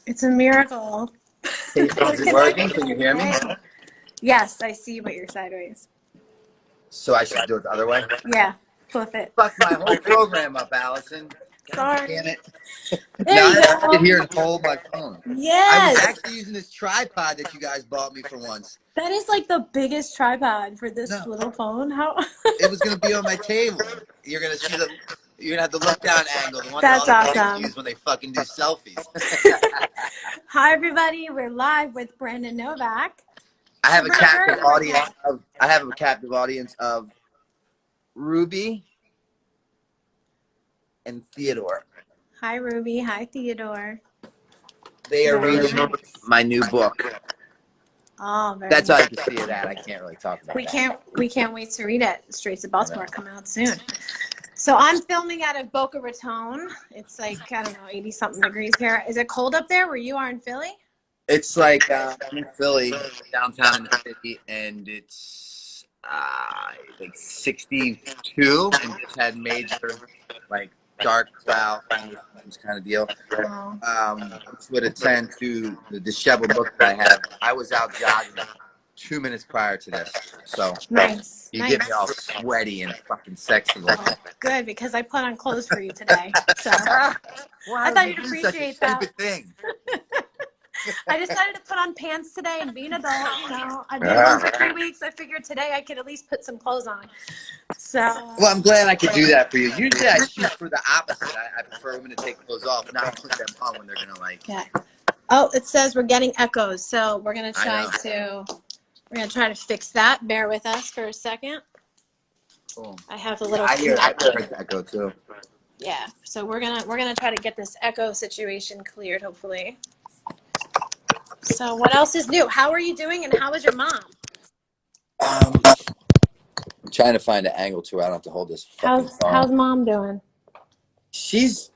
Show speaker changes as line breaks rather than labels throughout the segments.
It's a miracle.
Is it working? Can you hear me?
Yes, I see you, but you're sideways.
So I should do it the other way?
Yeah, flip it.
Fuck my whole program up, Allison.
Sorry.
Damn it.
There
Now
you
I have to
go.
sit here and hold my phone.
Yes.
I was actually using this tripod that you guys bought me for once.
That is like the biggest tripod for this little phone. How?
It was gonna be on my table. You're gonna see the. You're gonna have the look down angle, the one
That's
that all the kids
awesome.
use when they fucking do selfies.
Hi everybody, we're live with Brandon Novak.
I have a captive audience of Ruby and Theodore.
Hi Ruby, hi Theodore.
They are reading my new book.
Oh, very
That's all
nice.
you can see of that. I can't really talk about that.
We can't wait to read it. Streets of Baltimore coming out soon. So I'm filming out of Boca Raton. It's like, I don't know, 80 something degrees here. Is it cold up there where you are in Philly?
It's like I'm in Philly, downtown in the city, and it's like 62, and just had major like dark cloud kind of deal. Which would attend to the disheveled look that I have. I was out jogging 2 minutes prior to this, so
nice.
You get me all sweaty and fucking sexy.
Oh, good, because I put on clothes for you today. So
I
thought you'd appreciate that.
Stupid thing.
I decided to put on pants today and be an adult. So I've been home for 3 weeks. I figured today I could at least put some clothes on. So
well, I'm glad I could do that for you. Usually I shoot for the opposite. I prefer women to take clothes off, not put them on when they're gonna like.
Yeah. Oh, it says we're getting echoes, so we're gonna try to fix that. Bear with us for a second.
Cool.
I have a little.
I heard the echo too.
Yeah. So we're gonna try to get this echo situation cleared, hopefully. So what else is new? How are you doing, and how is your mom?
I'm trying to find an angle to where I don't have to hold this.
How's mom doing?
She's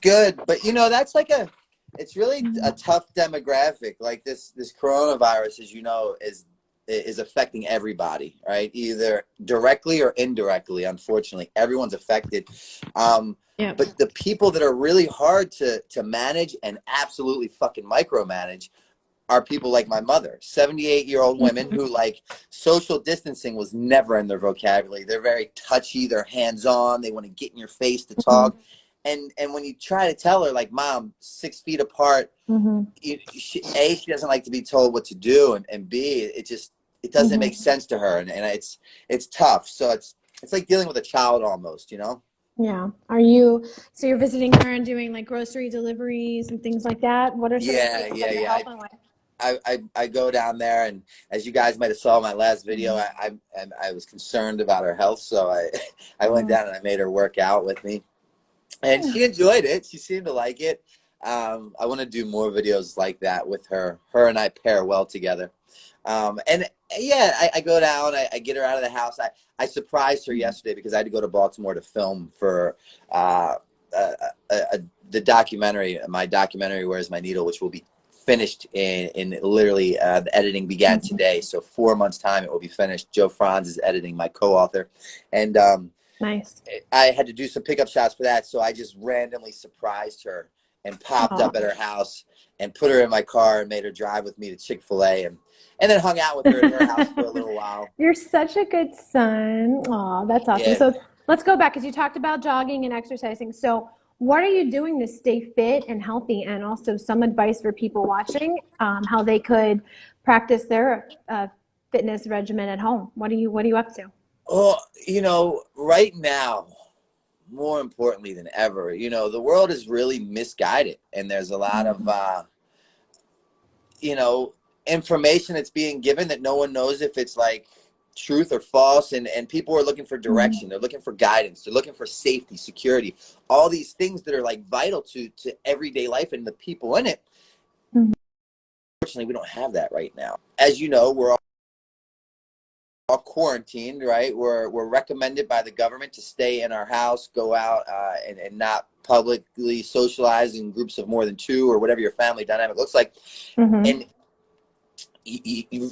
good, but you know that's like it's really a tough demographic. Like this coronavirus, as you know, is affecting everybody, right? Either directly or indirectly. Unfortunately, everyone's affected. But the people that are really hard to manage and absolutely fucking micromanage are people like my mother, 78-year-old women who like social distancing was never in their vocabulary. They're very touchy. They're hands-on. They want to get in your face to talk. And when you try to tell her like, Mom, 6 feet apart, she doesn't like to be told what to do. And B, it doesn't make sense to her. And it's tough. So it's like dealing with a child almost, you know?
Yeah. So you're visiting her and doing like grocery deliveries and things like that? What are some things that you're helping with?
I go down there, and as you guys might have saw in my last video, I was concerned about her health, so I went down and I made her work out with me, and she enjoyed it. She seemed to like it. I want to do more videos like that with her. Her and I pair well together. And yeah, I go down, I get her out of the house. I surprised her yesterday because I had to go to Baltimore to film for the documentary, my documentary, Where's My Needle, which will be finished in literally the editing began today. So 4 months time, it will be finished. Joe Franz is editing, my co-author. And
nice.
I had to do some pickup shots for that. So I just randomly surprised her and popped up at her house and put her in my car and made her drive with me to Chick-fil-A and then hung out with her at her house for a little while.
You're such a good son. Aw, that's awesome. Yeah. So let's go back because you talked about jogging and exercising. So what are you doing to stay fit and healthy, and also some advice for people watching, how they could practice their fitness regimen at home? What are you up to?
Oh, you know, right now, more importantly than ever, you know, the world is really misguided, and there's a lot of, you know, information that's being given that no one knows if it's like truth or false, and people are looking for direction. They're looking for guidance. They're looking for safety, security, all these things that are like vital to everyday life and the people in it. Unfortunately, we don't have that right now. As you know, we're all quarantined, right? We're recommended by the government to stay in our house, go out and not publicly socialize in groups of more than 2 or whatever your family dynamic looks like. And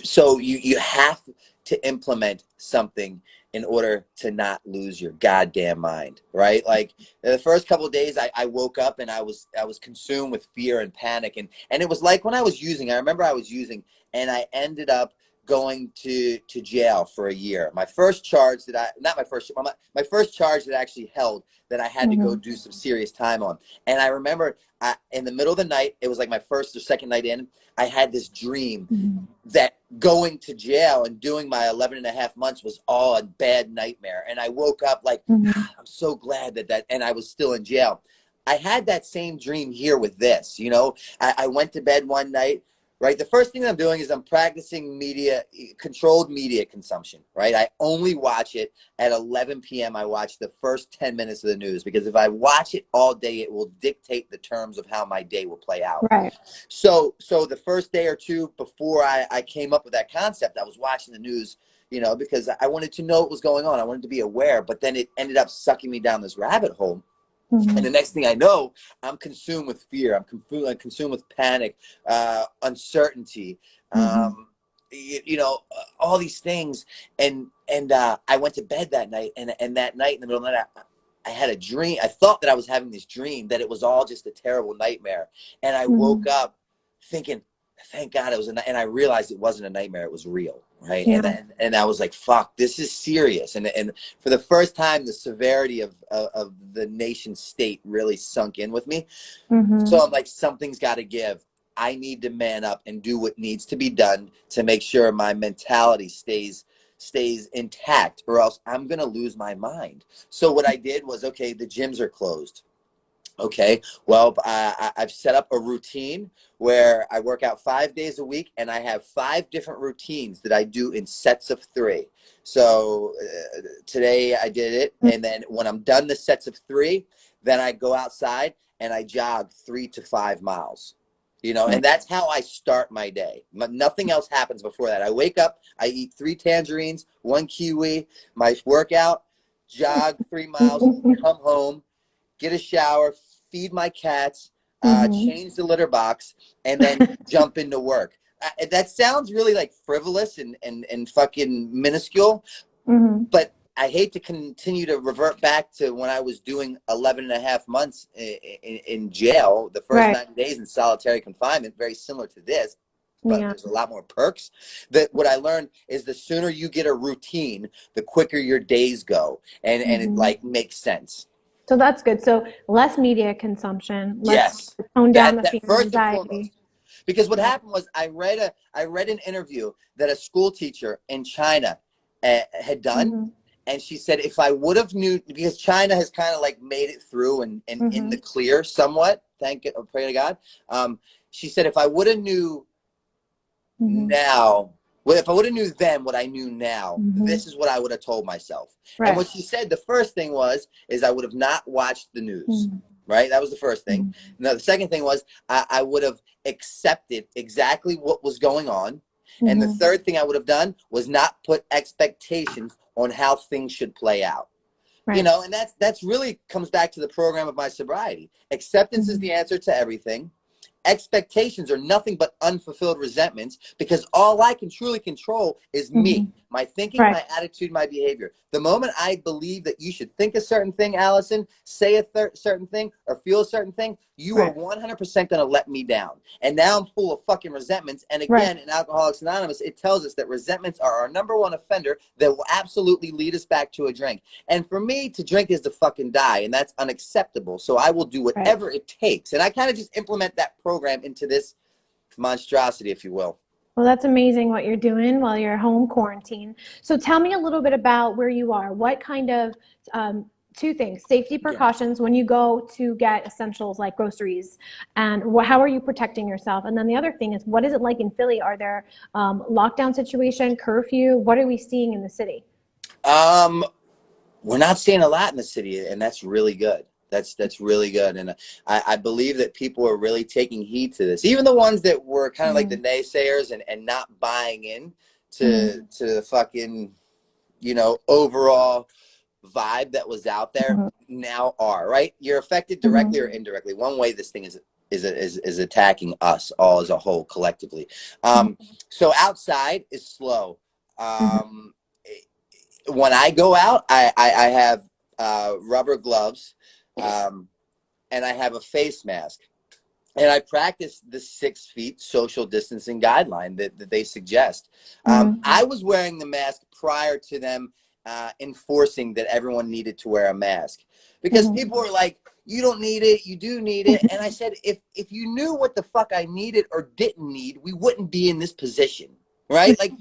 so you have to implement something in order to not lose your goddamn mind, right? Like the first couple of days I woke up and I was consumed with fear and panic. And it was like when I remember I was using, and I ended up going to jail for a year. My first charge my first charge that I actually held, that I had to go do some serious time on. And I remember in the middle of the night, it was like my first or second night in, I had this dream that going to jail and doing my 11 and a half months was all a bad nightmare. And I woke up like, I'm so glad that, and I was still in jail. I had that same dream here with this, you know. I went to bed one night, right? The first thing I'm doing is I'm practicing controlled media consumption, right? I only watch it at 11 p.m. I watch the first 10 minutes of the news, because if I watch it all day, it will dictate the terms of how my day will play out.
Right.
So the first day or two before I came up with that concept, I was watching the news, you know, because I wanted to know what was going on. I wanted to be aware, but then it ended up sucking me down this rabbit hole. And the next thing I know, I'm consumed with fear. I'm consumed with panic, uncertainty, you know, all these things. And I went to bed that night, and that night in the middle of the night, I had a dream. I thought that I was having this dream, that it was all just a terrible nightmare. And I woke up thinking, thank God it was and I realized it wasn't a nightmare, it was real, right? Yeah. And I was like, fuck, this is serious. And for the first time, the severity of the nation state really sunk in with me. So I'm like, something's got to give. I need to man up and do what needs to be done to make sure my mentality stays intact, or else I'm gonna lose my mind. So what I did was, okay, the gyms are closed. Okay, well, I've set up a routine where I work out 5 days a week, and I have 5 different routines that I do in sets of 3. So today I did it, and then when I'm done the sets of 3, then I go outside and I jog 3 to 5 miles. You know, and that's how I start my day. Nothing else happens before that. I wake up, I eat 3 tangerines, 1 kiwi, my workout, jog 3 miles, come home, get a shower, feed my cats, change the litter box, and then jump into work. That sounds really like frivolous and fucking minuscule, but I hate to continue to revert back to when I was doing 11 and a half months in jail, the first 90 days in solitary confinement, very similar to this, but there's a lot more perks. That what I learned is the sooner you get a routine, the quicker your days go, and it like makes sense.
So that's good. So less media consumption. Let's tone down the fear and anxiety.
Because what happened was I read an interview that a school teacher in China had done. And she said, if I would have knew, because China has kind of like made it through and in the clear somewhat, pray to God. She said, if I would have knew now, well, if I would have knew then what I knew now, this is what I would have told myself. And what she said, the first thing is I would have not watched the news, right? That was the first thing. Now, the second thing was I would have accepted exactly what was going on. And the third thing I would have done was not put expectations on how things should play out. You know, and that's really comes back to the program of my sobriety. Acceptance is the answer to everything. Expectations are nothing but unfulfilled resentments, because all I can truly control is me, my thinking, my attitude, my behavior. The moment I believe that you should think a certain thing, Allison, say a certain thing, or feel a certain thing, you are 100% going to let me down. And now I'm full of fucking resentments. And again, in Alcoholics Anonymous, it tells us that resentments are our #1 offender that will absolutely lead us back to a drink. And for me, to drink is to fucking die, and that's unacceptable. So I will do whatever it takes. And I kind of just implement that program into this monstrosity, if you will.
Well, that's amazing what you're doing while you're home quarantine. So tell me a little bit about where you are. What kind of, 2 things, safety precautions when you go to get essentials like groceries, and how are you protecting yourself? And then the other thing is, what is it like in Philly? Are there lockdown situation, curfew? What are we seeing in the city?
We're not seeing a lot in the city, and that's really good. That's really good. And I believe that people are really taking heed to this. Even the ones that were kind of like the naysayers and not buying in to the fucking, you know, overall vibe that was out there now are, right? You're affected directly or indirectly. One way this thing is attacking us all as a whole collectively. So outside is slow. When I go out, I have rubber gloves, and I have a face mask. And I practice the 6 feet social distancing guideline that they suggest. I was wearing the mask prior to them enforcing that everyone needed to wear a mask, because people were like, you don't need it, you do need it. And I said, if you knew what the fuck I needed or didn't need, we wouldn't be in this position, right? Like,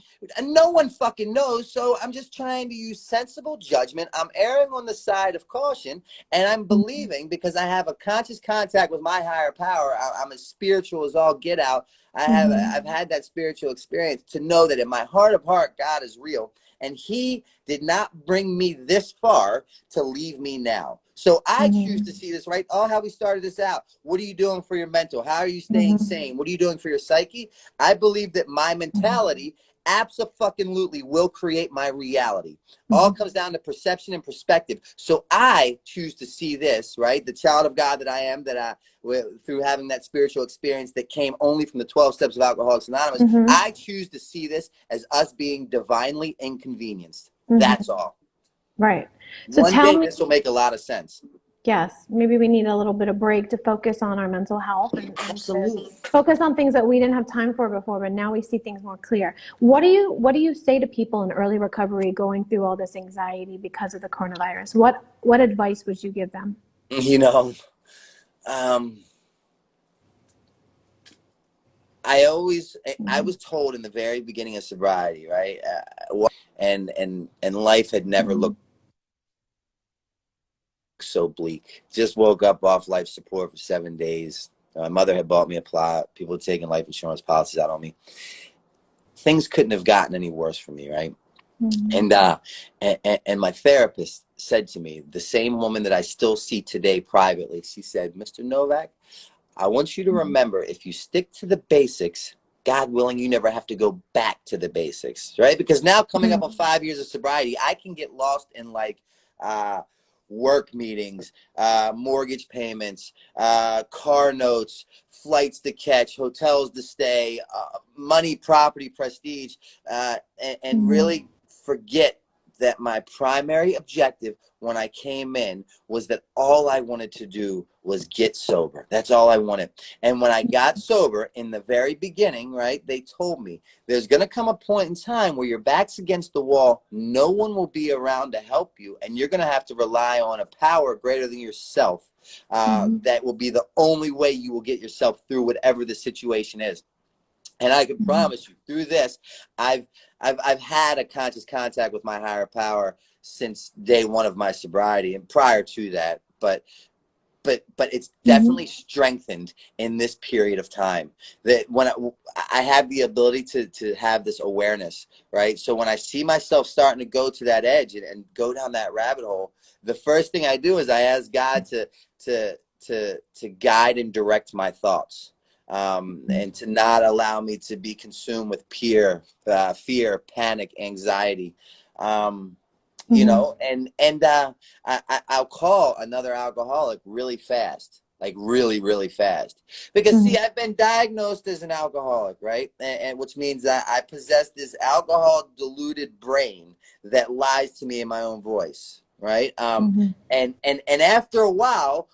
no one fucking knows. So I'm just trying to use sensible judgment. I'm erring on the side of caution, and I'm believing, because I have a conscious contact with my higher power. I'm as spiritual as all get out. I've had that spiritual experience to know that in my heart of heart, God is real, and he did not bring me this far to leave me now. So I choose to see this, right? Oh, how we started this out. What are you doing for your mental? How are you staying sane? What are you doing for your psyche? I believe that my mentality abso-fucking-lutely will create my reality. All comes down to perception and perspective. So I choose to see this, right? The child of God that I am, through having that spiritual experience that came only from the 12 steps of Alcoholics Anonymous, I choose to see this as us being divinely inconvenienced. That's all.
Right. So
One day this will make a lot of sense.
Yes, maybe we need a little bit of break to focus on our mental health and
Absolutely.
to focus on things that we didn't have time for before, but now we see things more clear. What do you say to people in early recovery going through all this anxiety because of the coronavirus? What advice would you give them?
You know, I was told in the very beginning of sobriety, right? And life had never looked so bleak. Just woke up off life support for 7 days. My mother had bought me a plot. People had taken life insurance policies out on me. Things couldn't have gotten any worse for me, right? And my therapist said to me, the same woman that I still see today privately, she said, Mr. Novak, I want you to remember, if you stick to the basics, God willing, you never have to go back to the basics, right? Because now, coming up on 5 years of sobriety, I can get lost in like work meetings, mortgage payments, car notes, flights to catch, hotels to stay, money, property, prestige, and really forget that my primary objective when I came in was that all I wanted to do was get sober. That's all I wanted. And when I got sober in the very beginning, right, they told me there's going to come a point in time where your back's against the wall. No one will be around to help you. And you're going to have to rely on a power greater than yourself. That will be the only way you will get yourself through whatever the situation is. And I can promise you, through this, I've had a conscious contact with my higher power since day one of my sobriety, and prior to that, but it's definitely strengthened in this period of time. That when I have the ability to have this awareness, right? So when I see myself starting to go to that edge and go down that rabbit hole, the first thing I do is I ask God to guide and direct my thoughts. And to not allow me to be consumed with fear, panic, anxiety, you know, and I'll call another alcoholic really fast, like really, really fast, because see, I've been diagnosed as an alcoholic, right? And which means that I possess this alcohol diluted brain that lies to me in my own voice, right? And after a while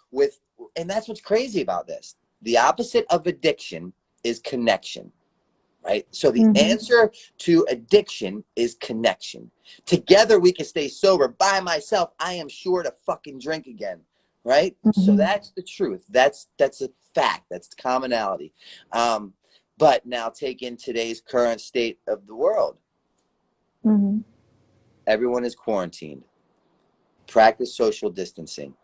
and that's what's crazy about this. The opposite of addiction is connection, right? So the answer to addiction is connection. Together we can stay sober. By myself, I am sure to fucking drink again, right? So that's the truth. That's a fact. That's commonality. But now take in today's current state of the world. Everyone is quarantined. Practice social distancing.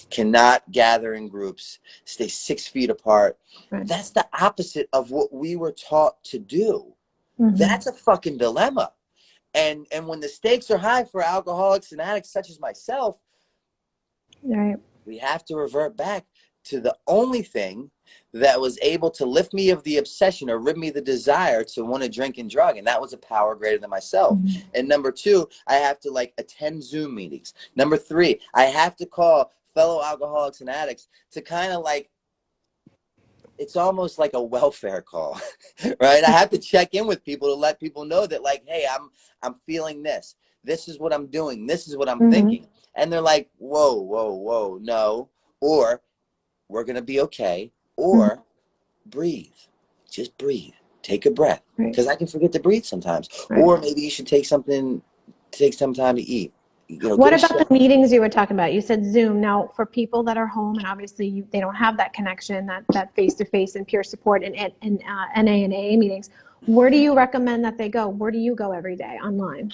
Cannot gather in groups, stay 6 feet apart. Right. That's the opposite of what we were taught to do. That's a fucking dilemma. And when the stakes are high for alcoholics and addicts such as myself, right, we have to revert back to the only thing that was able to lift me of the obsession or rid me of the desire to want to drink and drug, and that was a power greater than myself. And number 2, I have to like attend Zoom meetings. Number 3, I have to call fellow alcoholics and addicts to kind of like it's almost like a welfare call, right? I have to check in with people to let people know that, like, hey, I'm feeling this. This is what I'm doing. This is what I'm thinking. And they're like, whoa, whoa, whoa, no. Or we're going to be okay. Or breathe. Just breathe. Take a breath. Because I can forget to breathe sometimes. Or maybe you should take some time to eat.
What about the meetings you were talking about? You said Zoom. Now, for people that are home and obviously they don't have that connection, that face-to-face and peer support and NA and AA meetings, where do you recommend that they go? Where do you go every day online?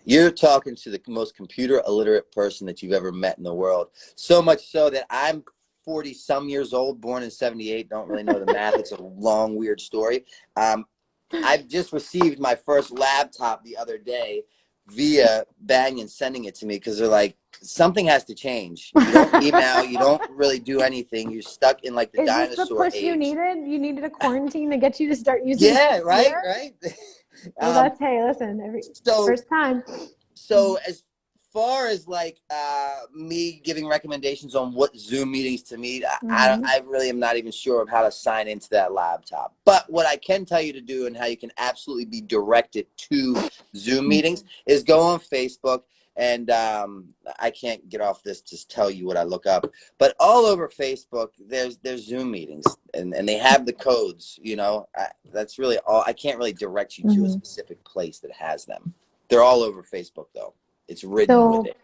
You're talking to the most computer illiterate person that you've ever met in the world. So much so that I'm 40 some years old, born in 78. Don't really know the math. It's a long, weird story. I've just received my first laptop the other day via Banyan sending it to me because they're like, something has to change. You don't email, you don't really do anything. You're stuck in like the dinosaur age.
Is this the push you needed? You needed a quarantine to get you to start using it?
Yeah, right.
Well, that's, hey, listen, first time.
So as far as like me giving recommendations on what Zoom meetings to meet, I really am not even sure of how to sign into that laptop. But what I can tell you to do and how you can absolutely be directed to Zoom meetings is go on Facebook. And I can't get off this to tell you what I look up. But all over Facebook, there's Zoom meetings. And they have the codes, that's really all. I can't really direct you to a specific place that has them. They're all over Facebook, though. It's written with it.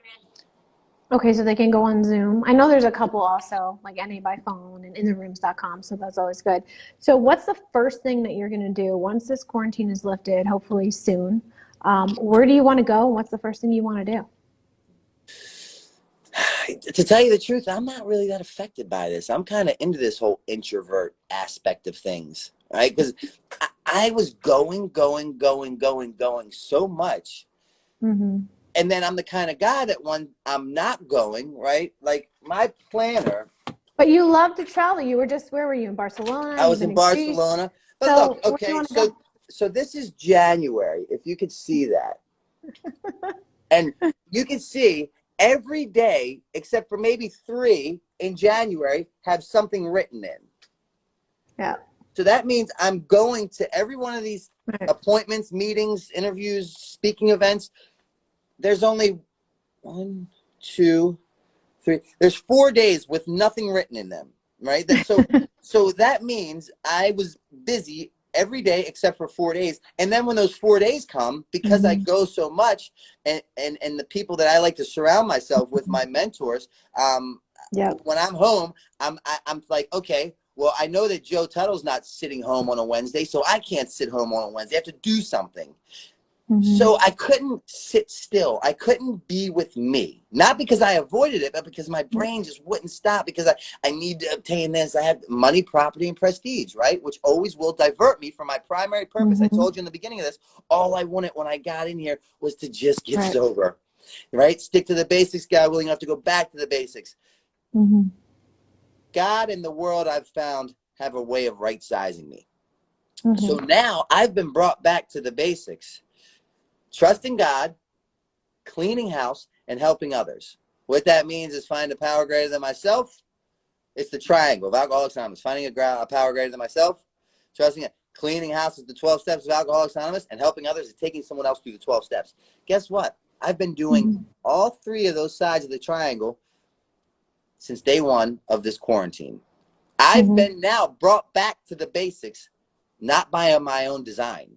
Okay, so they can go on Zoom. I know there's a couple also, like NA by phone and intherooms.com, so that's always good. So what's the first thing that you're going to do once this quarantine is lifted, hopefully soon? Where do you want to go? What's the first thing you want to do?
To tell you the truth, I'm not really that affected by this. I'm kind of into this whole introvert aspect of things, right? Because I was going so much. And then I'm the kind of guy that when I'm not going, right? Like my planner.
But you love to travel. You were just, where were you? In Barcelona?
I was in Barcelona. But look, okay, so this is January, if you could see that. And you can see every day, except for maybe 3 in January, have something written in.
Yeah.
So that means I'm going to every one of these appointments, meetings, interviews, speaking events. There's only 1, 2, 3. There's 4 days with nothing written in them, right? So that means I was busy every day except for 4 days. And then when those 4 days come, because I go so much, and the people that I like to surround myself with, my mentors, when I'm home, I'm like, okay, well, I know that Joe Tuttle's not sitting home on a Wednesday, so I can't sit home on a Wednesday. I have to do something. So I couldn't sit still. I couldn't be with me. Not because I avoided it, but because my brain just wouldn't stop, because I need to obtain this. I have money, property, and prestige, right? Which always will divert me from my primary purpose. I told you in the beginning of this, all I wanted when I got in here was to just get sober, right? Stick to the basics, God willing, enough to go back to the basics. God and the world, I've found, have a way of right-sizing me. So now I've been brought back to the basics. Trusting God, cleaning house, and helping others. What that means is find a power greater than myself. It's the triangle of Alcoholics Anonymous. Finding a power greater than myself, trusting it. Cleaning house is the 12 steps of Alcoholics Anonymous, and helping others is taking someone else through the 12 steps. Guess what? I've been doing all 3 of those sides of the triangle since day 1 of this quarantine. I've been now brought back to the basics, not by my own design,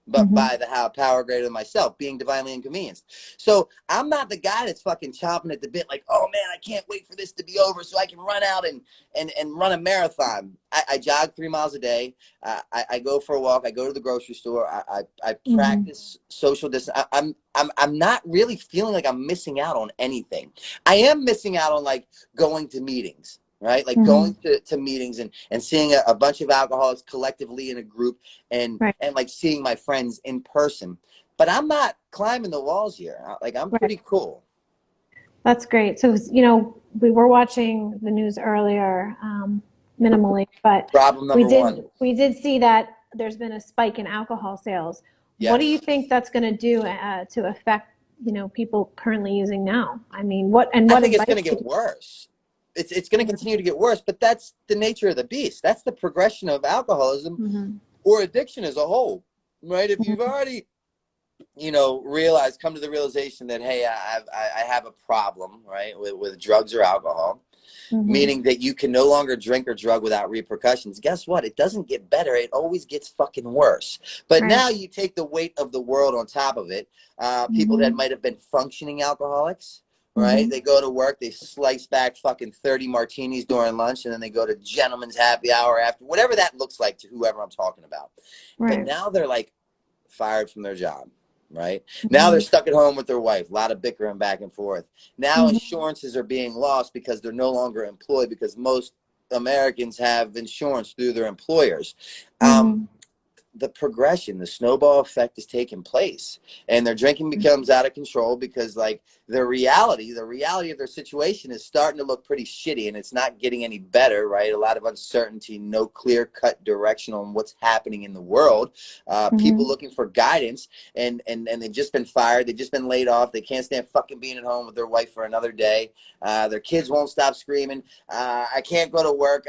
but by the power greater than myself, being divinely inconvenienced. So I'm not the guy that's fucking chomping at the bit like, oh man, I can't wait for this to be over so I can run out and run a marathon. I jog 3 miles a day. I go for a walk. I go to the grocery store. I practice social distance. I'm not really feeling like I'm missing out on anything. I am missing out on like going to meetings. Right? Like going to meetings and seeing a bunch of alcoholics collectively in a group and like seeing my friends in person. But I'm not climbing the walls here. Like I'm pretty cool.
That's great. So, we were watching the news earlier, minimally, but
problem number 1.
We did see that there's been a spike in alcohol sales. Yes. What do you think that's going to do to affect people currently using now? I mean,
I
what
think it's
advice
going to get worse. It's going to continue to get worse, but that's the nature of the beast. That's the progression of alcoholism or addiction as a whole, right? If you've already, come to the realization that, hey, I have a problem, right, with drugs or alcohol, meaning that you can no longer drink or drug without repercussions. Guess what? It doesn't get better. It always gets fucking worse. But now you take the weight of the world on top of it. People that might have been functioning alcoholics, right? They go to work, they slice back fucking 30 martinis during lunch, and then they go to gentleman's happy hour after, whatever that looks like to whoever I'm talking about. But now they're like fired from their job. Right now they're stuck at home with their wife, a lot of bickering back and forth. Now insurances are being lost because they're no longer employed, because most Americans have insurance through their employers. The progression, the snowball effect is taking place, and their drinking becomes out of control because, like, the reality of their situation is starting to look pretty shitty, and it's not getting any better, right? A lot of uncertainty, no clear-cut direction on what's happening in the world. People looking for guidance, and they've just been fired, they've just been laid off, they can't stand fucking being at home with their wife for another day. Their kids won't stop screaming, I can't go to work,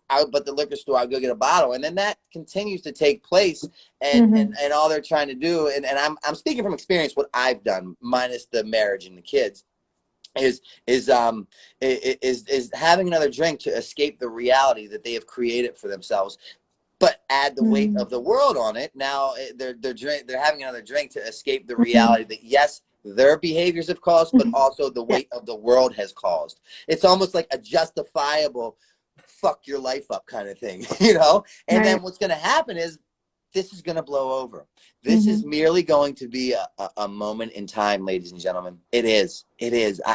but the liquor store, I'll go get a bottle. And then that continues to take place, and all they're trying to do, and I'm speaking from experience, what I've done, minus the marriage and the kids, is having another drink to escape the reality that they have created for themselves, but add the weight of the world on it. Now they're having another drink to escape the reality that, yes, their behaviors have caused, but also the weight of the world has caused. It's almost like a justifiable fuck your life up kind of thing, And then what's going to happen is this is going to blow over. This is merely going to be a moment in time, ladies and gentlemen. It is.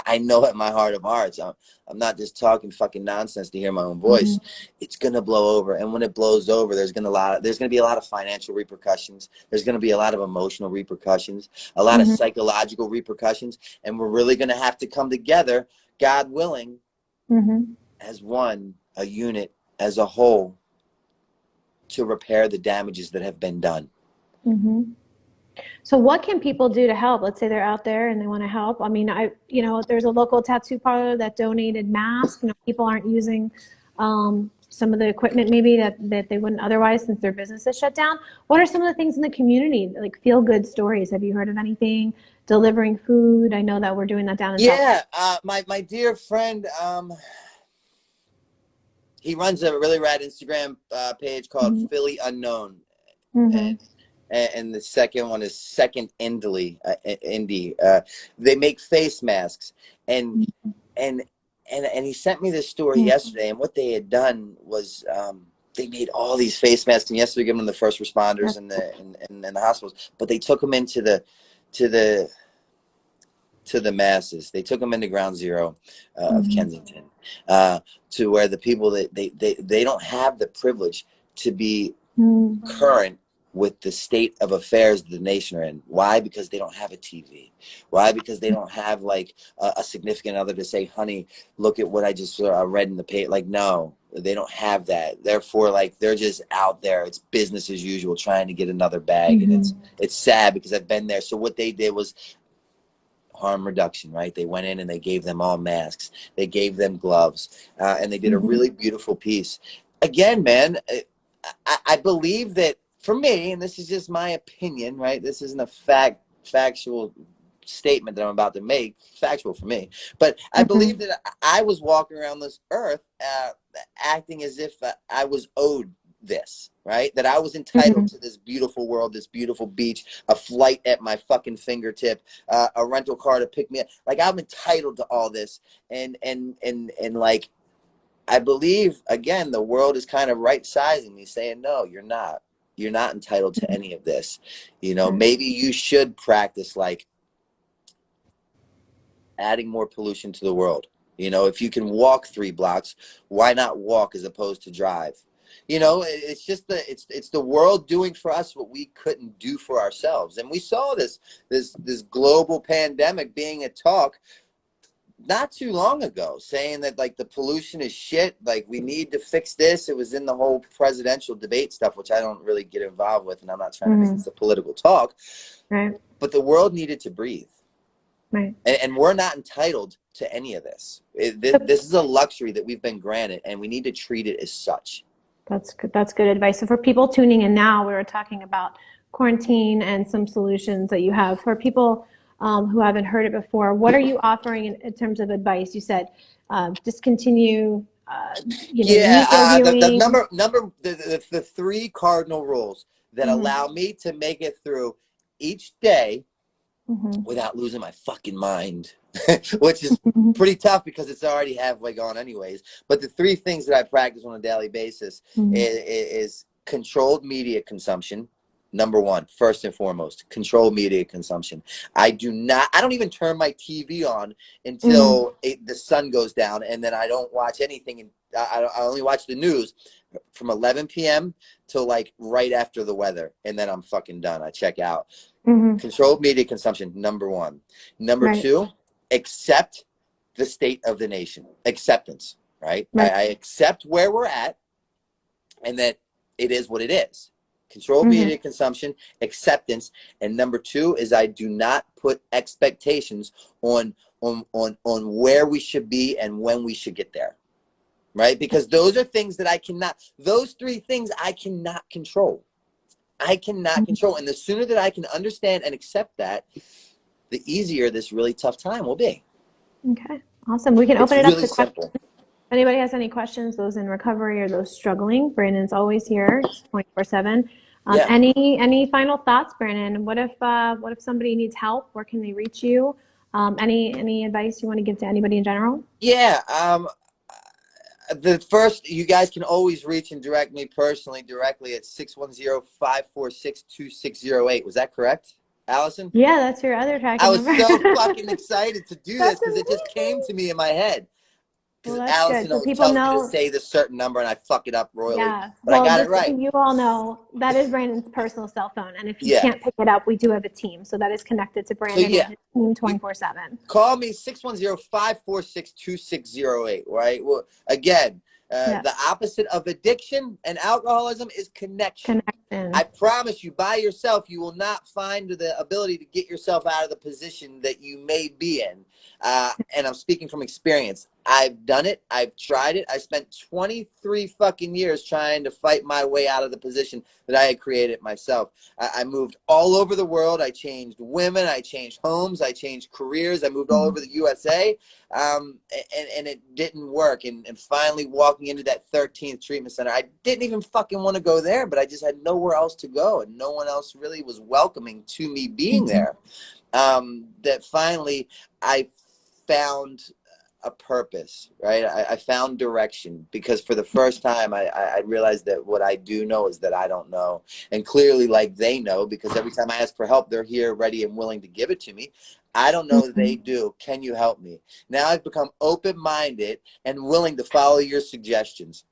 I know it in my heart of hearts. I'm not just talking fucking nonsense to hear my own voice. It's going to blow over. And when it blows over, there's going to be a lot of financial repercussions. There's going to be a lot of emotional repercussions, a lot of psychological repercussions. And we're really going to have to come together, God willing, as one, a unit, as a whole, to repair the damages that have been done.
So what can people do to help? Let's say they're out there and they want to help. I mean, there's a local tattoo parlor that donated masks. People aren't using some of the equipment maybe that they wouldn't otherwise, since their business is shut down. What are some of the things in the community, like feel-good stories? Have you heard of anything? Delivering food? I know that we're doing that down in South.
My dear friend, he runs a really rad Instagram page called Philly Unknown. And the second one is Second Indie. They make face masks, and he sent me this story yesterday. And what they had done was they made all these face masks, and yes, they're giving them the first responders and the hospitals, but they took them into the masses. They took them into Ground Zero of Kensington, to where the people that they don't have the privilege to be current with the state of affairs the nation are in. Why? Because they don't have a TV. Why? Because they don't have like a significant other to say, honey, look at what I just read in the paper. Like, no, they don't have that. Therefore, like, they're just out there. It's business as usual, trying to get another bag. And it's sad because I've been there. So what they did was harm reduction, right? They went in and they gave them all masks. They gave them gloves, and they did a really beautiful piece. Again, man, I believe that, for me, and this is just my opinion, right? This isn't a factual statement that I'm about to make, factual for me. But I believe that I was walking around this earth acting as if I was owed this, right? That I was entitled to this beautiful world, this beautiful beach, a flight at my fucking fingertip, a rental car to pick me up. Like, I'm entitled to all this. And like, I believe, again, the world is kind of right-sizing me, saying, no, you're not. You're not entitled to any of this. Maybe you should practice, like, adding more pollution to the world. If you can walk 3 blocks, why not walk as opposed to drive? It's just it's the world doing for us what we couldn't do for ourselves. And we saw this global pandemic being a talk not too long ago, saying that, like, the pollution is shit, like, we need to fix this. It was in the whole presidential debate stuff, which I don't really get involved with, and I'm not trying to make this a political talk. Right. But the world needed to breathe.
Right.
And we're not entitled to any of this. This is a luxury that we've been granted, and we need to treat it as such.
That's good. That's good advice. So for people tuning in now, we were talking about quarantine and some solutions that you have for people who haven't heard it before. What are you offering in terms of advice? You said discontinue,
Yeah,
media
the
viewing.
the three cardinal rules that
Mm-hmm.
allow me to make it through each day
Mm-hmm.
without losing my fucking mind, which is
Mm-hmm.
pretty tough because it's already halfway gone anyways. But the three things that I practice on a daily basis is controlled media consumption. Number one, first and foremost, controlled media consumption. I don't even turn my TV on until the sun goes down, and then I don't watch anything. I only watch the news from 11 p.m. till like right after the weather, and then I'm fucking done. I check out. Controlled media consumption, number one. Number
Right.
two, accept the state of the nation. Acceptance, right?
Right.
I accept where we're at and that it is what it is. Controlled media consumption, acceptance, and number two is I do not put expectations on where we should be and when we should get there, right? Because those are things that those three things I cannot control. I cannot control. And the sooner that I can understand and accept that, the easier this really tough time will be.
Okay. Awesome. We can
It's
open it up
really
to questions.
simple.
If anybody has any questions, those in recovery or those struggling, Brandon's always here, 24/7.
Yeah.
Any final thoughts, Brandon? What if somebody needs help? Where can they reach you? Any advice you want to give to anybody in general?
Yeah. The first, you guys can always reach and direct me personally directly at 610-546-2608. Was that correct, Allison?
Yeah, that's your other tracking
I was
number.
so fucking excited to do this
That's
because it just came to me in my head.
Well,
Because
that's good.
Allison
So
always
people
tells me to
know.
say this certain number and I fuck it up royally.
Yeah.
But I
Well,
got it
just so
right.
you all know, that is Brandon's personal cell phone. And if you
Yeah.
can't pick it up, we do have a team. So that is connected to Brandon and his team 24/7.
Call me 610-546-2608, right? Well, again, the opposite of addiction and alcoholism is connection. I promise you, by yourself, you will not find the ability to get yourself out of the position that you may be in. And I'm speaking from experience. I've done it. I've tried it. I spent 23 fucking years trying to fight my way out of the position that I had created myself. I moved all over the world. I changed women. I changed homes. I changed careers. I moved all over the USA. And it didn't work. And finally walking into that 13th treatment center, I didn't even fucking want to go there, but I just had nowhere else to go. And no one else really was welcoming to me being there. That finally I found a purpose, right? I found direction because for the first time I realized that what I do know is that I don't know. And clearly, like, they know, because every time I ask for help, they're here ready and willing to give it to me. I don't know, they do. Can you help me? Now I've become open-minded and willing to follow your suggestions.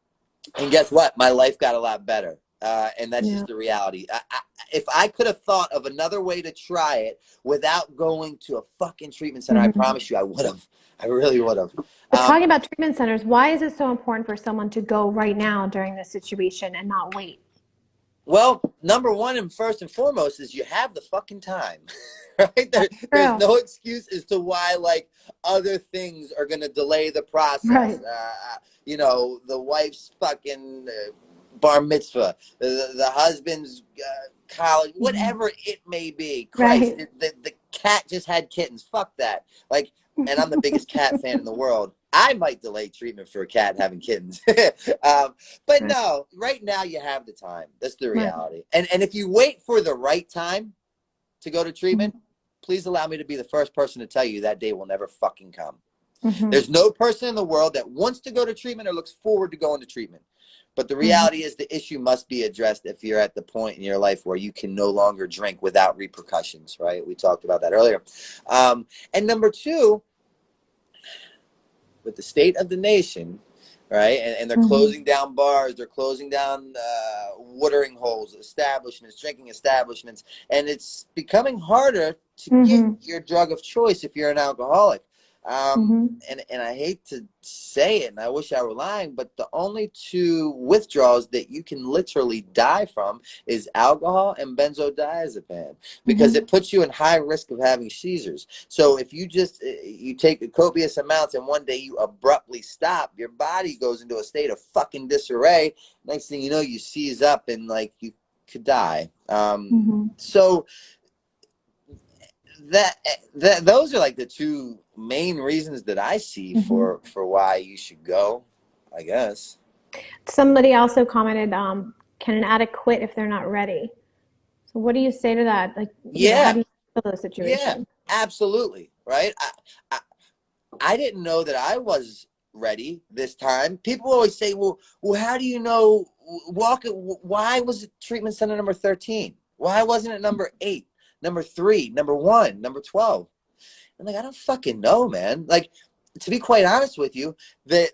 And guess what? My life got a lot better. And that's just the reality. If I could have thought of another way to try it without going to a fucking treatment center, I promise you I would have. I really would have.
But talking about treatment centers, why is it so important for someone to go right now during this situation and not wait?
Well, number one and first and foremost is you have the fucking time, right? There's no excuse as to why, like, other things are going to delay the process.
Right.
You know, the wife's fucking bar mitzvah, the husband's college, whatever it may be. Christ, the cat just had kittens. Fuck that. Like, and I'm the biggest cat fan in the world. I might delay treatment for a cat having kittens. But no, right now you have the time. That's the reality. And if you wait for the right time to go to treatment, please allow me to be the first person to tell you that day will never fucking come. There's no person in the world that wants to go to treatment or looks forward to going to treatment. But the reality is the issue must be addressed if you're at the point in your life where you can no longer drink without repercussions, right? We talked about that earlier. And number two, with the state of the nation, right? And they're closing down bars, they're closing down watering holes, establishments, drinking establishments, and it's becoming harder to get your drug of choice if you're an alcoholic. And I hate to say it, and I wish I were lying, but the only two withdrawals that you can literally die from is alcohol and benzodiazepine, because it puts you in high risk of having seizures. So if you take copious amounts and one day you abruptly stop, your body goes into a state of fucking disarray. Next thing you know, you seize up and like you could die. So those are like the two main reasons that I see for why you should go, I guess.
Somebody also commented, can an addict quit if they're not ready? So what do you say to that? Like, you know, how do you handle those situations?
Yeah, absolutely. Right. I didn't know that I was ready this time. People always say, well, how do you know? Why was it treatment center number 13? Why wasn't it number 8, number 3, number 1, number 12? I'm like, I don't fucking know, man. Like, to be quite honest with you, that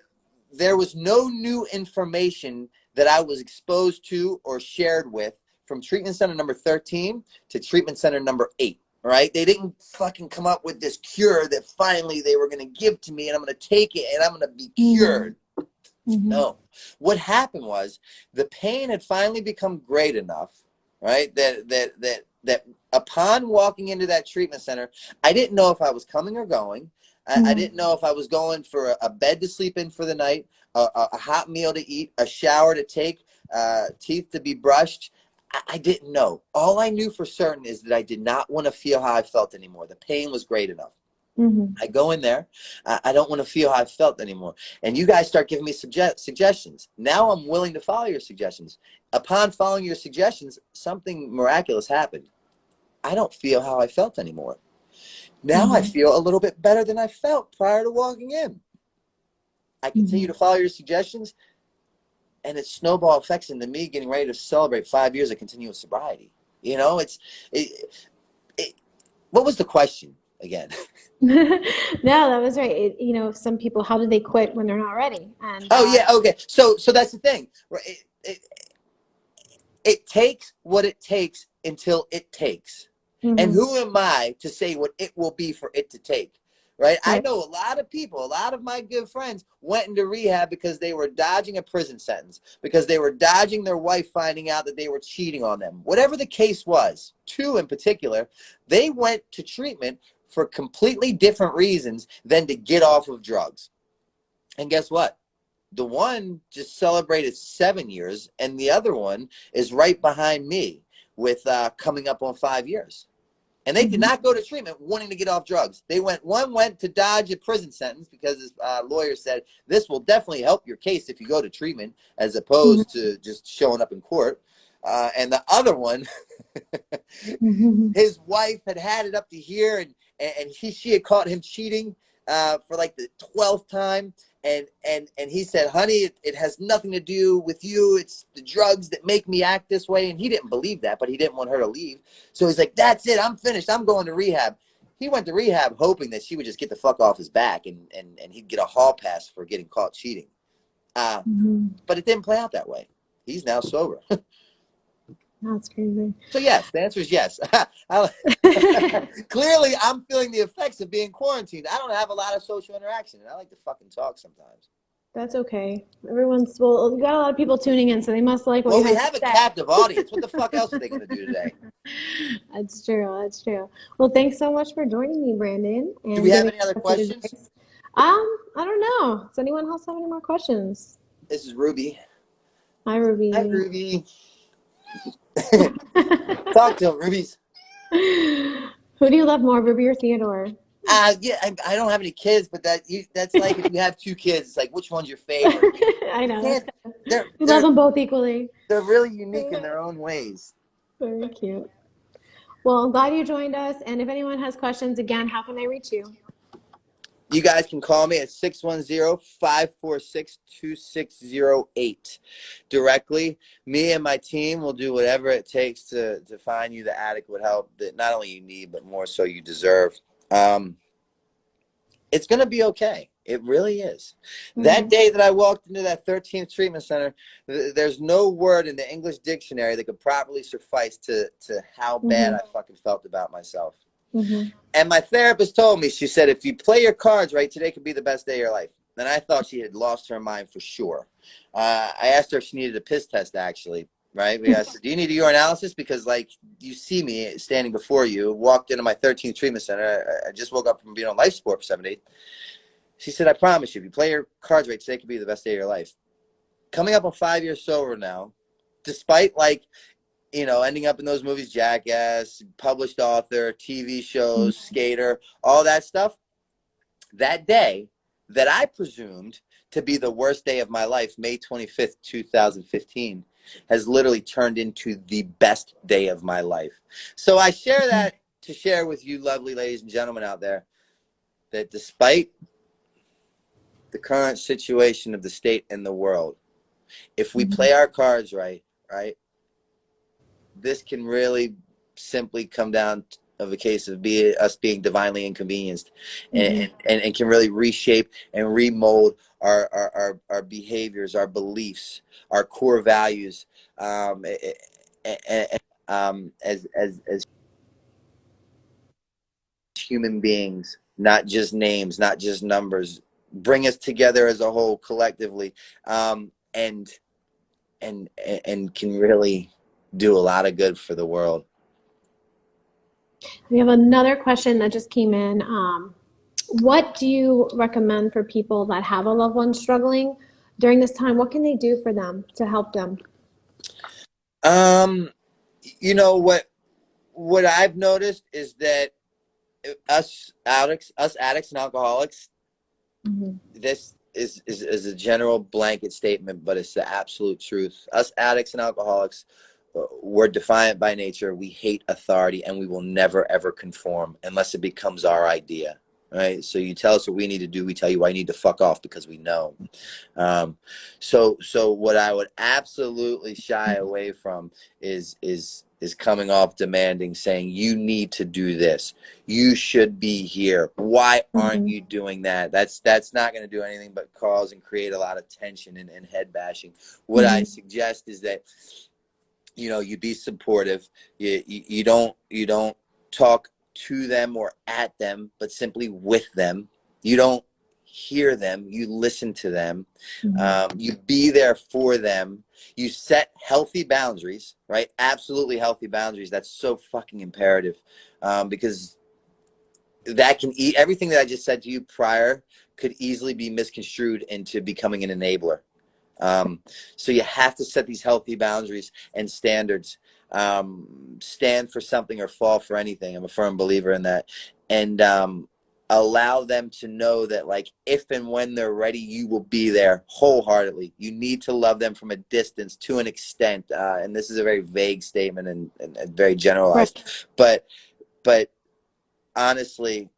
there was no new information that I was exposed to or shared with from treatment center number 13 to treatment center number 8. Right? They didn't fucking come up with this cure that finally they were going to give to me, and I'm going to take it and I'm going to be cured. No. What happened was the pain had finally become great enough, right? That upon walking into that treatment center, I didn't know if I was coming or going. I didn't know if I was going for a bed to sleep in for the night, a hot meal to eat, a shower to take, teeth to be brushed. I didn't know. All I knew for certain is that I did not want to feel how I felt anymore. The pain was great enough. I go in there. I don't want to feel how I felt anymore. And you guys start giving me suggestions. Now I'm willing to follow your suggestions. Upon following your suggestions, something miraculous happened. I don't feel how I felt anymore. Now I feel a little bit better than I felt prior to walking in. I continue to follow your suggestions. And it's snowball effects into me getting ready to celebrate 5 years of continuous sobriety. You know, what was the question again?
No, that was right. You know, some people, how do they quit when they're not ready? And
Okay. So that's the thing. It takes what it takes until it takes. And who am I to say what it will be for it to take? Right? I know a lot of people, a lot of my good friends went into rehab because they were dodging a prison sentence, because they were dodging their wife finding out that they were cheating on them. Whatever the case was, 2 in particular, they went to treatment for completely different reasons than to get off of drugs. And guess what? The one just celebrated 7 years, and the other one is right behind me with coming up on 5 years. And they did not go to treatment wanting to get off drugs. One went to dodge a prison sentence because his lawyer said, this will definitely help your case if you go to treatment, as opposed to just showing up in court. And the other one, his wife had it up to here, and she had caught him cheating for like the 12th time. And he said, honey, it has nothing to do with you. It's the drugs that make me act this way. And he didn't believe that, but he didn't want her to leave. So he's like, that's it. I'm finished. I'm going to rehab. He went to rehab hoping that she would just get the fuck off his back and he'd get a hall pass for getting caught cheating. But it didn't play out that way. He's now sober.
That's crazy.
So yes, the answer is yes. Clearly, I'm feeling the effects of being quarantined. I don't have a lot of social interaction, and I like to fucking talk sometimes.
That's okay. We got a lot of people tuning in, so they must like what you have to say.
Well, we have a captive audience. What the fuck else are they going to do today?
That's true. That's true. Well, thanks so much for joining me, Brandon.
Do we have any other questions?
I don't know. Does anyone else have any more questions?
This is Ruby.
Hi, Ruby.
Hi, Ruby. Talk to him, Rubies.
Who do you love more, Ruby or Theodore?
Yeah, I don't have any kids, but that's like if you have 2 kids, it's like, which one's your favorite?
I know.
You
love them both equally.
They're really unique in their own ways.
Very cute. Well, I'm glad you joined us. And if anyone has questions, again, how can they reach you?
You guys can call me at 610-546-2608 directly. Me and my team will do whatever it takes to find you the adequate help that not only you need, but more so you deserve. It's going to be okay. It really is. That day that I walked into that 13th treatment center, there's no word in the English dictionary that could properly suffice to how bad I fucking felt about myself. And my therapist told me, she said, if you play your cards right, today could be the best day of your life. And I thought she had lost her mind for sure. I asked her if she needed a piss test, actually, right? I said, do you need a urinalysis? Because, like, you see me standing before you, walked into my 13th treatment center. I just woke up from being on life support for 7 days. She said, I promise you, if you play your cards right, today could be the best day of your life. Coming up on 5 years sober now, despite, like, you know, ending up in those movies, Jackass, published author, TV shows, skater, all that stuff, that day that I presumed to be the worst day of my life, May 25th, 2015, has literally turned into the best day of my life. So I share that to share with you, lovely ladies and gentlemen out there, that despite the current situation of the state and the world, if we play our cards right, this can really simply come down of a case of us being divinely inconvenienced, and can really reshape and remold our behaviors, our beliefs, our core values, as human beings, not just names, not just numbers, bring us together as a whole collectively, and can really do a lot of good for the world.
We have another question that just came in. What do you recommend for people that have a loved one struggling during this time? What can they do for them to help them?
You know, what I've noticed is that us addicts and alcoholics, this is a general blanket statement, but it's the absolute truth. Us addicts and alcoholics, we're defiant by nature. We hate authority, and we will never, ever conform unless it becomes our idea, right? So you tell us what we need to do. We tell you, I need to fuck off because we know. So what I would absolutely shy away from is coming off demanding, saying, you need to do this. You should be here. Why aren't you doing that? That's not going to do anything but cause and create a lot of tension and head bashing. What I suggest is that, you know, you be supportive. You don't talk to them or at them, but simply with them. You don't hear them, you listen to them. You be there for them. You set healthy boundaries, right? Absolutely healthy boundaries. That's so fucking imperative, because that can everything that I just said to you prior could easily be misconstrued into becoming an enabler. So you have to set these healthy boundaries and standards. Stand for something or fall for anything. I'm a firm believer in that. And allow them to know that, like, if and when they're ready, you will be there wholeheartedly. You need to love them from a distance to an extent. And this is a very vague statement and very generalized. But honestly,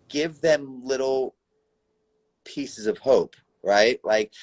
give them little pieces of hope, right? Like,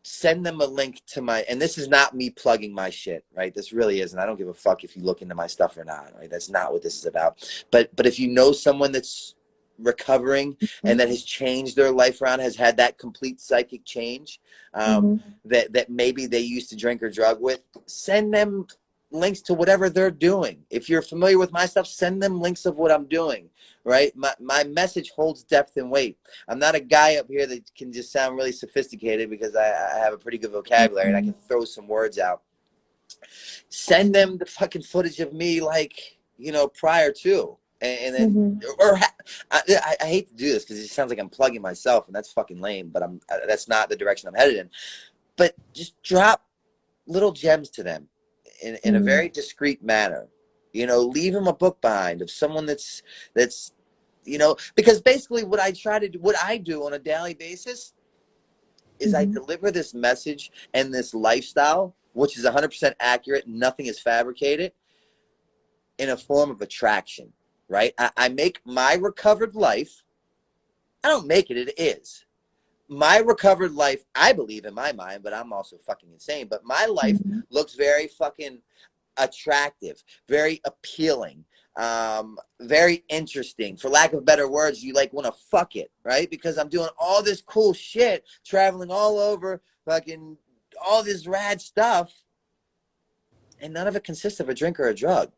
send them a link to my, and this is not me plugging my shit, right? This really isn't. I don't give a fuck if you look into my stuff or not, right? That's not what this is about. But if you know someone that's recovering and that has changed their life around, has had that complete psychic change, that maybe they used to drink or drug with, send them links to whatever they're doing. If you're familiar with my stuff, send them links of what I'm doing, right? My message holds depth and weight. I'm not a guy up here that can just sound really sophisticated because I have a pretty good vocabulary and I can throw some words out. Send them the fucking footage of me, like, you know, prior to, and then, I hate to do this because it sounds like I'm plugging myself, and that's fucking lame, but that's not the direction I'm headed in. But just drop little gems to them in a very discreet manner. You know, leave them a book behind of someone that's, you know, because basically what I do on a daily basis is I deliver this message and this lifestyle, which is 100% accurate. Nothing is fabricated, in a form of attraction, right? I make my recovered life, I don't make it, it is. My recovered life, I believe in my mind, but I'm also fucking insane. But my life looks very fucking attractive, very appealing, very interesting. For lack of better words, you like want to fuck it, right? Because I'm doing all this cool shit, traveling all over, fucking all this rad stuff, and none of it consists of a drink or a drug.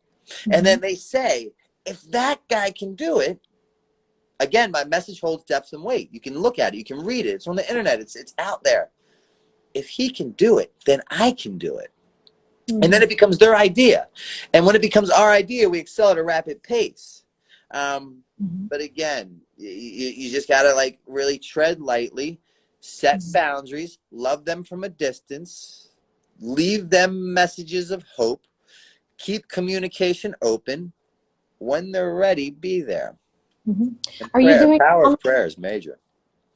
And then they say, if that guy can do it, again, my message holds depth and weight. You can look at it. You can read it. It's on the internet. It's out there. If he can do it, then I can do it. And then it becomes their idea. And when it becomes our idea, we excel at a rapid pace. But again, you just got to like really tread lightly, set boundaries, love them from a distance, leave them messages of hope, keep communication open. When they're ready, be there.
Are you doing
power of prayer is major?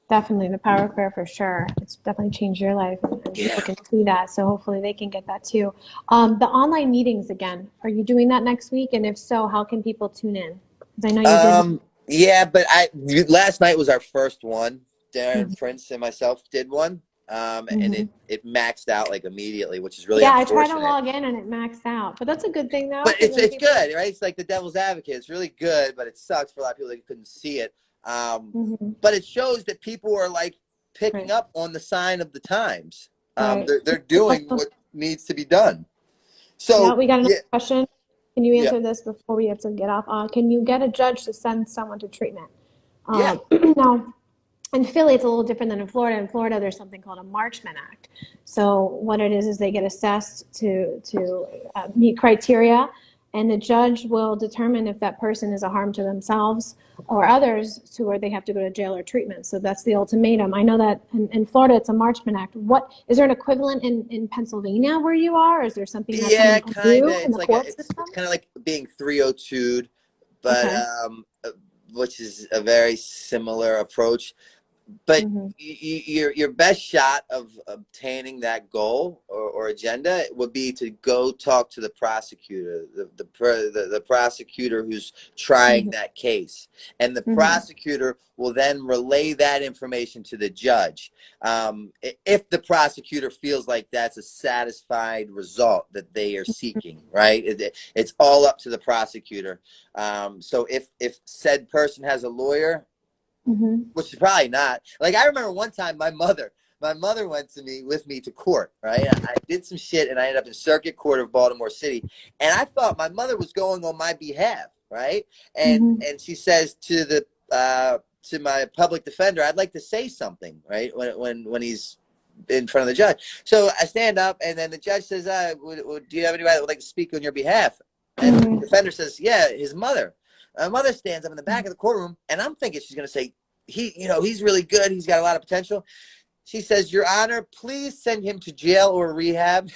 Definitely the power of prayer for sure. It's definitely changed your life, and people can see that. So hopefully they can get that too. The online meetings again, are you doing that next week? And if so, how can people tune in? Because I know you did.
Yeah, but last night was our first one. Darren Prince and myself did one. And it maxed out like immediately, which is really unfortunate.
I tried to log in and it maxed out, but that's a good thing though.
But it's good, right? It's like the devil's advocate. It's really good, but it sucks for a lot of people that couldn't see it. But it shows that people are like picking up on the sign of the times. They're doing what needs to be done. So
we got another question. Can you answer this before we have to get off? Can you get a judge to send someone to treatment? Now, in Philly, it's a little different than in Florida. In Florida, there's something called a Marchman Act. So what it is they get assessed to meet criteria, and the judge will determine if that person is a harm to themselves or others to where they have to go to jail or treatment. So that's the ultimatum. I know that in Florida, it's a Marchman Act. What is there an equivalent in Pennsylvania where you are? Or is there something that someone can do in the court system?
It's kind of like being 302'd, but which is a very similar approach. But your best shot of obtaining that goal or agenda would be to go talk to the prosecutor, the prosecutor who's trying that case. And the prosecutor will then relay that information to the judge. If the prosecutor feels like that's a satisfied result that they are seeking, right? It's all up to the prosecutor. So if said person has a lawyer, which is probably not. Like, I remember one time my mother went with me to court, right? I did some shit and I ended up in circuit court of Baltimore City. And I thought my mother was going on my behalf, right? And she says to my public defender, I'd like to say something, right? When he's in front of the judge. So I stand up and then the judge says, do you have anybody that would like to speak on your behalf? And the defender says, yeah, his mother. My mother stands up in the back of the courtroom, and I'm thinking she's going to say, he's really good. He's got a lot of potential. She says, Your Honor, please send him to jail or rehab.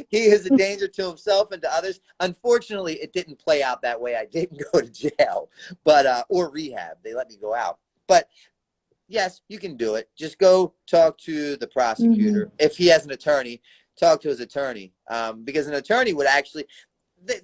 He is a danger to himself and to others. Unfortunately, it didn't play out that way. I didn't go to jail, but or rehab. They let me go out. But yes, you can do it. Just go talk to the prosecutor. If he has an attorney, talk to his attorney, because an attorney would actually.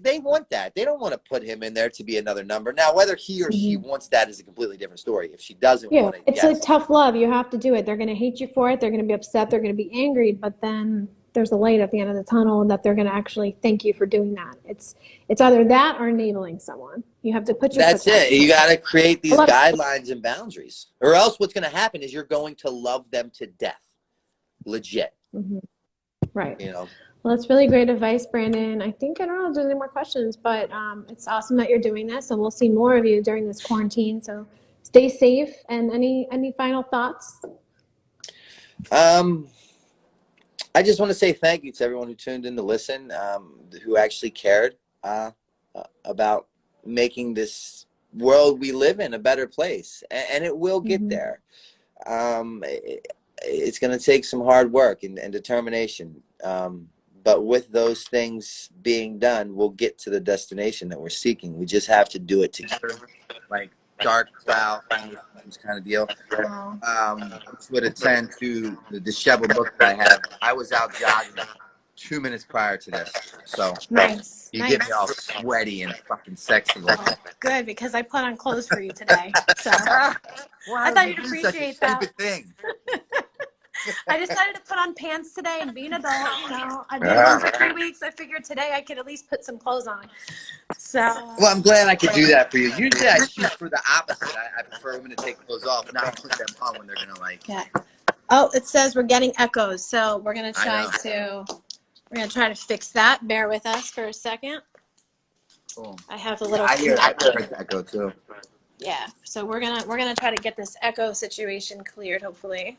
They want that. They don't want to put him in there to be another number. Now, whether he or she wants that is a completely different story. If she doesn't want it,
it's like tough love. You have to do it. They're going to hate you for it. They're going to be upset. They're going to be angry. But then there's a light at the end of the tunnel, and that they're going to actually thank you for doing that. It's either that or enabling someone. You have to put your.
That's it. You got to create these guidelines and boundaries, or else what's going to happen is you're going to love them to death, legit.
Right. Well, it's really great advice, Brandon. I don't know if there's any more questions, but it's awesome that you're doing this, and we'll see more of you during this quarantine. So stay safe. And any final thoughts?
I just want to say thank you to everyone who tuned in to listen, who actually cared about making this world we live in a better place, and it will get there. It's going to take some hard work and determination. But with those things being done, we'll get to the destination that we're seeking. We just have to do it together, like dark cloud kind of deal. Which would attend to the disheveled look that I have. I was out jogging 2 minutes prior to this, so you get me all sweaty and fucking sexy.
Good, because I put on clothes for you today. So I thought you'd appreciate that. Stupid thing. I decided to put on pants today and be an adult. I've been home for 3 weeks. I figured today I could at least put some clothes on. So.
Well, I'm glad I could do that for you. Usually I shoot for the opposite. I prefer women to take clothes off, not put them on when they're going to like.
Yeah. Oh, it says we're getting echoes. So we're going to try to fix that. Bear with us for a second.
Cool.
I have the little.
I hear echo too.
Yeah. So we're gonna try to get this echo situation cleared, hopefully.